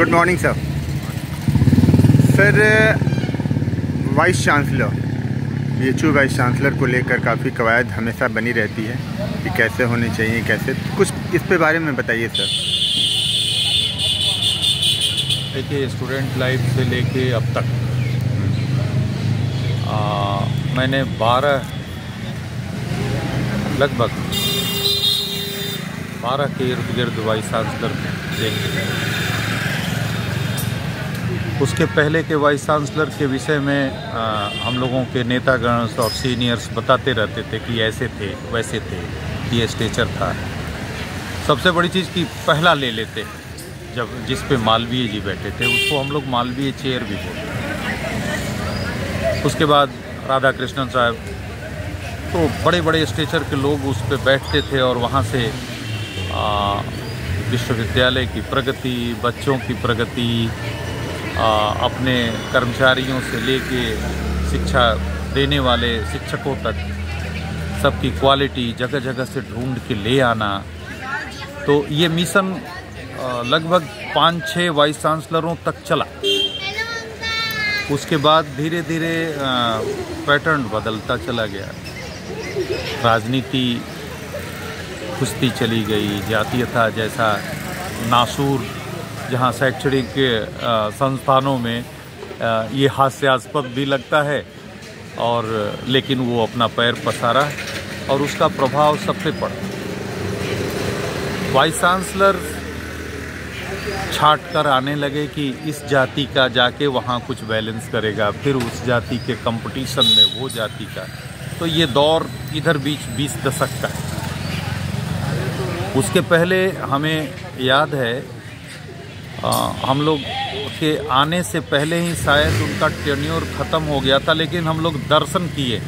Good morning sir. Sir, vice chancellor BHU vice chancellor को लेकर काफ़ी कवायद हमेशा बनी रहती है कि कैसे होने चाहिए, कैसे, कुछ इस पे बारे में बताइए सर। देखिए, स्टूडेंट लाइफ से लेके अब तक मैंने लगभग 12 के इर्द गिर्द वाइस चांसलर देखे। उसके पहले के वाइस चांसलर के विषय में हम लोगों के नेतागण और सीनियर्स बताते रहते थे कि ऐसे थे, वैसे थे, ये स्टेचर था। सबसे बड़ी चीज़ कि पहला ले लेते, जब जिस पे मालवीय जी बैठे थे उसको हम लोग मालवीय चेयर भी बोलते। उसके बाद राधा कृष्णन साहब, तो बड़े बड़े स्टेचर के लोग उस पे बैठते थे और वहाँ से विश्वविद्यालय की प्रगति, बच्चों की प्रगति, अपने कर्मचारियों से लेके शिक्षा देने वाले शिक्षकों तक सबकी क्वालिटी जगह जगह से ढूंढ के ले आना। तो ये मिशन लगभग 5-6 वाइस चांसलरों तक चला। उसके बाद धीरे धीरे पैटर्न बदलता चला गया, राजनीति कुश्ती चली गई, जातीयता जैसा नासूर, जहाँ शैक्षणिक संस्थानों में ये हास्यास्पद भी लगता है, और लेकिन वो अपना पैर पसारा और उसका प्रभाव सब पे पड़ा। वाइस चांसलर छाट कर आने लगे कि इस जाति का जाके वहाँ कुछ बैलेंस करेगा, फिर उस जाति के कंपटीशन में वो जाति का। तो ये दौर इधर बीच 20 दशक का है। उसके पहले हमें याद है, हम लोग के आने से पहले ही शायद उनका टेन्योर ख़त्म हो गया था, लेकिन हम लोग दर्शन किए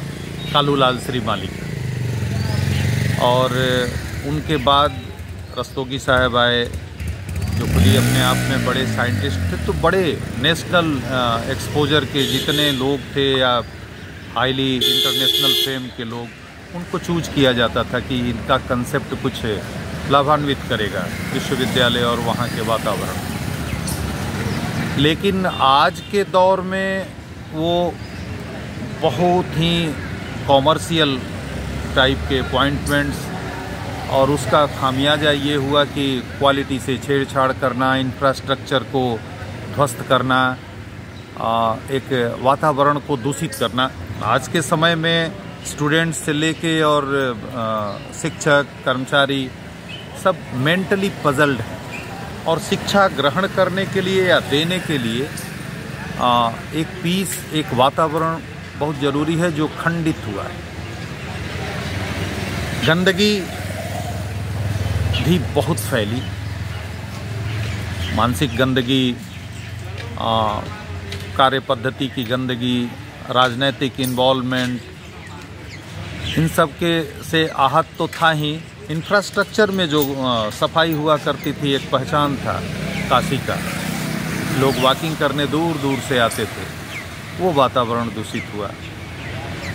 कालूलाल श्रीमाली का। और उनके बाद रस्तोगी साहब आए, जो खुद ही अपने आप में बड़े साइंटिस्ट थे। तो बड़े नेशनल एक्सपोजर के जितने लोग थे या हाईली इंटरनेशनल फेम के लोग, उनको चूज किया जाता था कि इनका कंसेप्ट कुछ लाभान्वित करेगा विश्वविद्यालय और वहाँ के वातावरण। लेकिन आज के दौर में वो बहुत ही कॉमर्शियल टाइप के अपॉइंटमेंट्स, और उसका खामियाजा ये हुआ कि क्वालिटी से छेड़छाड़ करना, इंफ्रास्ट्रक्चर को ध्वस्त करना, एक वातावरण को दूषित करना। आज के समय में स्टूडेंट्स से लेके और शिक्षक, कर्मचारी सब मेंटली पजल्ड हैं, और शिक्षा ग्रहण करने के लिए या देने के लिए एक पीस, एक वातावरण बहुत ज़रूरी है जो खंडित हुआ है। गंदगी भी बहुत फैली, मानसिक गंदगी, कार्य पद्धति की गंदगी, राजनीतिक इन्वॉल्वमेंट, इन सब के से आहत तो था ही। इंफ्रास्ट्रक्चर में जो सफाई हुआ करती थी, एक पहचान था काशी का, लोग वॉकिंग करने दूर दूर से आते थे, वो वातावरण दूषित हुआ।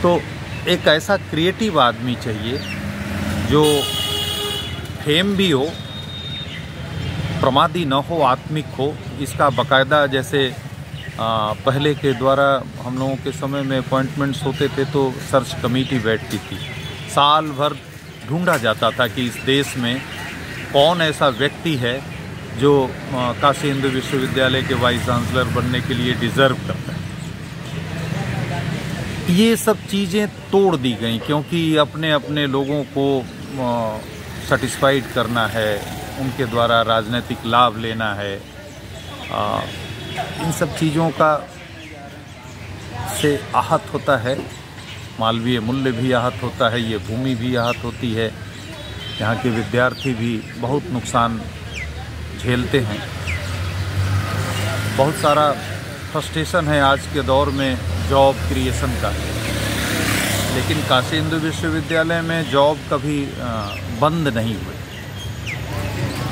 तो एक ऐसा क्रिएटिव आदमी चाहिए जो फेम भी हो, प्रमादी न हो, आत्मिक हो। इसका बाकायदा, जैसे पहले के द्वारा हम लोगों के समय में अपॉइंटमेंट्स होते थे तो सर्च कमेटी बैठती थी, साल भर ढूंढा जाता था कि इस देश में कौन ऐसा व्यक्ति है जो काशी हिंदू विश्वविद्यालय के वाइस चांसलर बनने के लिए डिज़र्व करता है। ये सब चीज़ें तोड़ दी गई, क्योंकि अपने अपने लोगों को सेटिस्फाइड करना है, उनके द्वारा राजनीतिक लाभ लेना है। इन सब चीज़ों का से आहत होता है, मालवीय मूल्य भी आहत होता है, ये भूमि भी आहत होती है, यहाँ के विद्यार्थी भी बहुत नुकसान झेलते हैं। बहुत सारा फ्रस्ट्रेशन है आज के दौर में जॉब क्रिएशन का, लेकिन काशी हिंदू विश्वविद्यालय में जॉब कभी बंद नहीं हुई।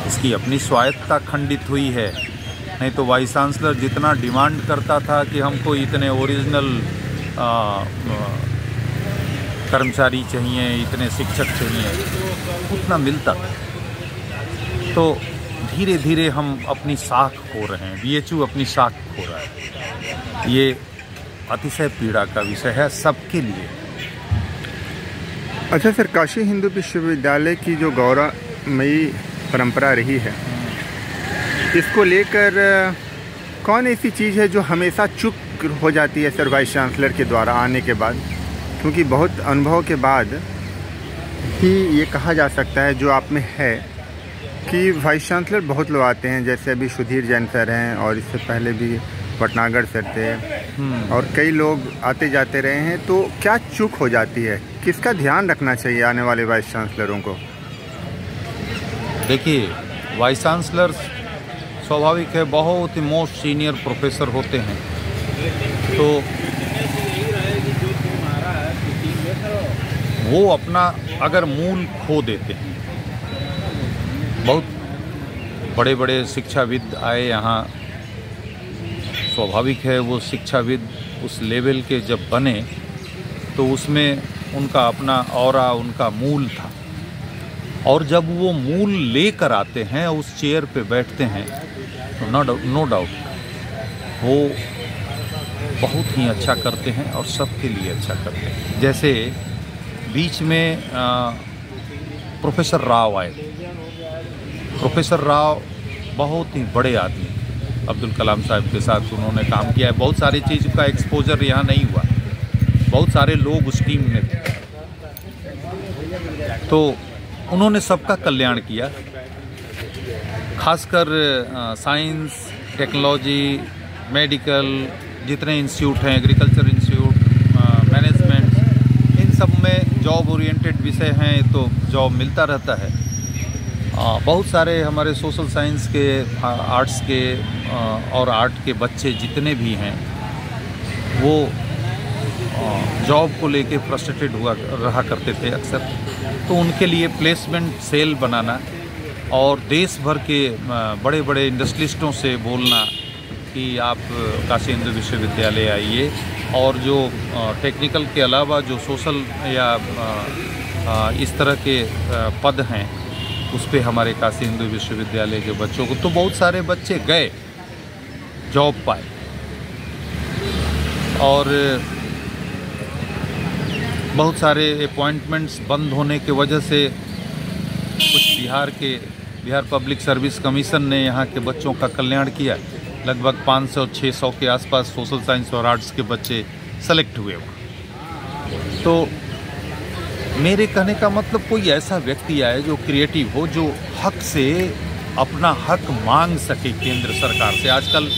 इसकी अपनी स्वायत्तता खंडित हुई है, नहीं तो वाइस चांसलर जितना डिमांड करता था कि हमको इतने ओरिजिनल कर्मचारी चाहिए, इतने शिक्षक चाहिए, उतना मिलता था। तो धीरे धीरे हम अपनी साख खो रहे हैं, बीएचयू अपनी साख खो रहा है। ये अतिशय पीड़ा का विषय है सबके लिए। अच्छा सर, काशी हिंदू विश्वविद्यालय की जो गौरवमयी परंपरा रही है, इसको लेकर कौन ऐसी चीज़ है जो हमेशा चुप हो जाती है सर वाइस चांसलर के द्वारा आने के बाद? क्योंकि बहुत अनुभव के बाद ही ये कहा जा सकता है जो आप में है कि वाइस चांसलर बहुत लोग आते हैं, जैसे अभी सुधीर जैन सर हैं और इससे पहले भी भटनागर सर थे और कई लोग आते जाते रहे हैं। तो क्या चूक हो जाती है? किसका ध्यान रखना चाहिए आने वाले वाइस चांसलरों को? देखिए, वाइस चांसलर स्वाभाविक है बहुत ही मोस्ट सीनियर प्रोफेसर होते हैं, तो वो अपना अगर मूल खो देते हैं। बहुत बड़े बड़े शिक्षाविद आए यहाँ, स्वाभाविक है वो शिक्षाविद उस लेवल के जब बने तो उसमें उनका अपना ऑरा, उनका मूल था, और जब वो मूल लेकर आते हैं उस चेयर पे बैठते हैं तो नो डाउट वो बहुत ही अच्छा करते हैं और सबके लिए अच्छा करते हैं। जैसे बीच में प्रोफेसर राव आए। प्रोफेसर राव बहुत ही बड़े आदमी, अब्दुल कलाम साहब के साथ उन्होंने काम किया है। बहुत सारी चीज़ का एक्सपोजर यहाँ नहीं हुआ, बहुत सारे लोग उस टीम में थे, तो उन्होंने सबका कल्याण किया। खासकर साइंस, टेक्नोलॉजी, मेडिकल, जितने इंस्टीट्यूट हैं, एग्रीकल्चर इंस्टीट्यूट, मैनेजमेंट, इन सब में जॉब ओरिएंटेड विषय हैं तो जॉब मिलता रहता है। बहुत सारे हमारे सोशल साइंस के, आर्ट्स के और आर्ट के बच्चे जितने भी हैं वो जॉब को लेके फ्रस्ट्रेटेड रहा करते थे अक्सर, तो उनके लिए प्लेसमेंट सेल बनाना और देश भर के बड़े बड़े इंडस्ट्रियलिस्टों से बोलना कि आप काशी हिंदू विश्वविद्यालय आइए, और जो टेक्निकल के अलावा जो सोशल या इस तरह के पद हैं उस पे हमारे काशी हिंदू विश्वविद्यालय के बच्चों को, तो बहुत सारे बच्चे गए, जॉब पाए। और बहुत सारे अपॉइंटमेंट्स बंद होने की वजह से कुछ बिहार पब्लिक सर्विस कमीशन ने यहाँ के बच्चों का कल्याण किया। लगभग 500-600 के आसपास सोशल साइंस और आर्ट्स के बच्चे सेलेक्ट हुए वहाँ। तो मेरे कहने का मतलब कोई ऐसा व्यक्ति आए जो क्रिएटिव हो, जो हक से अपना हक मांग सके केंद्र सरकार से। आजकल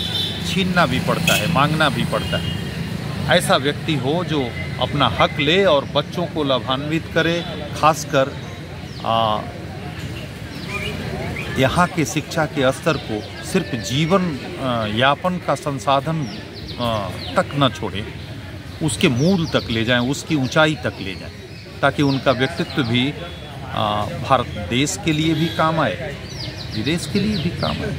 छीनना भी पड़ता है, मांगना भी पड़ता है। ऐसा व्यक्ति हो जो अपना हक ले और बच्चों को लाभान्वित करे, खासकर यहाँ के शिक्षा के स्तर को सिर्फ जीवन यापन का संसाधन तक न छोड़े, उसके मूल तक ले जाएं, उसकी ऊंचाई तक ले जाएं, ताकि उनका व्यक्तित्व भी भारत देश के लिए भी काम आए, विदेश के लिए भी काम आए।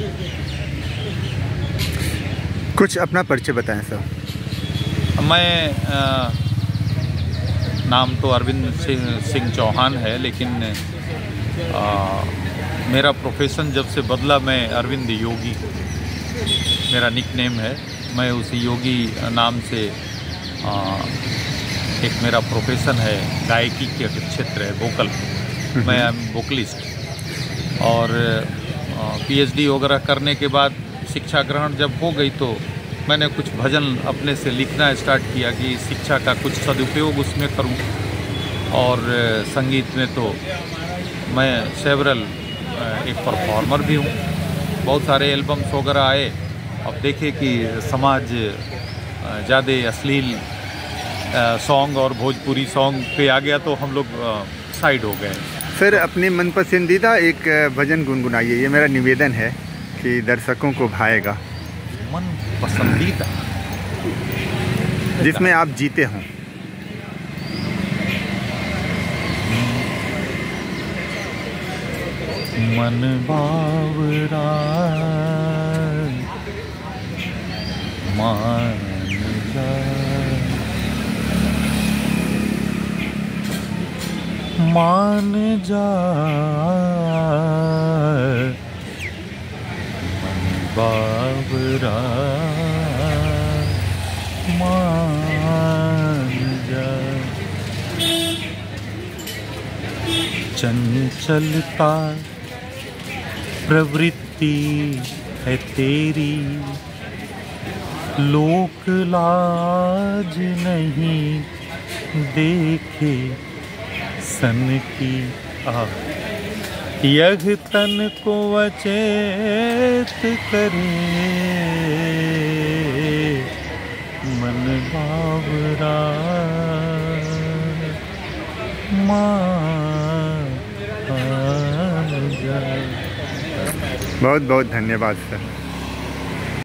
कुछ अपना परिचय बताएं सर। मैं नाम तो अरविंद सिंह चौहान है, लेकिन मेरा प्रोफेशन जब से बदला, मैं अरविंद योगी मेरा निकनेम है। मैं उस योगी नाम से एक मेरा प्रोफेशन है, गायकी के क्षेत्र है, वोकल। मैं वोकलिस्ट। और पीएचडी वगैरह करने के बाद शिक्षा ग्रहण जब हो गई तो मैंने कुछ भजन अपने से लिखना स्टार्ट किया कि शिक्षा का कुछ सदुपयोग उसमें करूं। और संगीत में तो मैं सेवरल एक परफॉर्मर भी हूं। बहुत सारे एल्बम्स वगैरह आए। अब देखे कि समाज ज़्यादा अश्लील सॉन्ग और भोजपुरी सॉन्ग पे आ गया तो हम लोग साइड हो गए। सर, अपने मन पसंदीदा एक भजन गुनगुनाइए, ये मेरा निवेदन है कि दर्शकों को भाएगा। मन पसंदीदा जिसमें आप जीते हों। मन बावरा मान जा, मान जा बाबरा मान जा। चंचलता प्रवृत्ति है तेरी, लोक लाज नहीं देखे सन की आ। यह तन को अचेत करे, मन बावरा मान जा। बहुत बहुत धन्यवाद सर।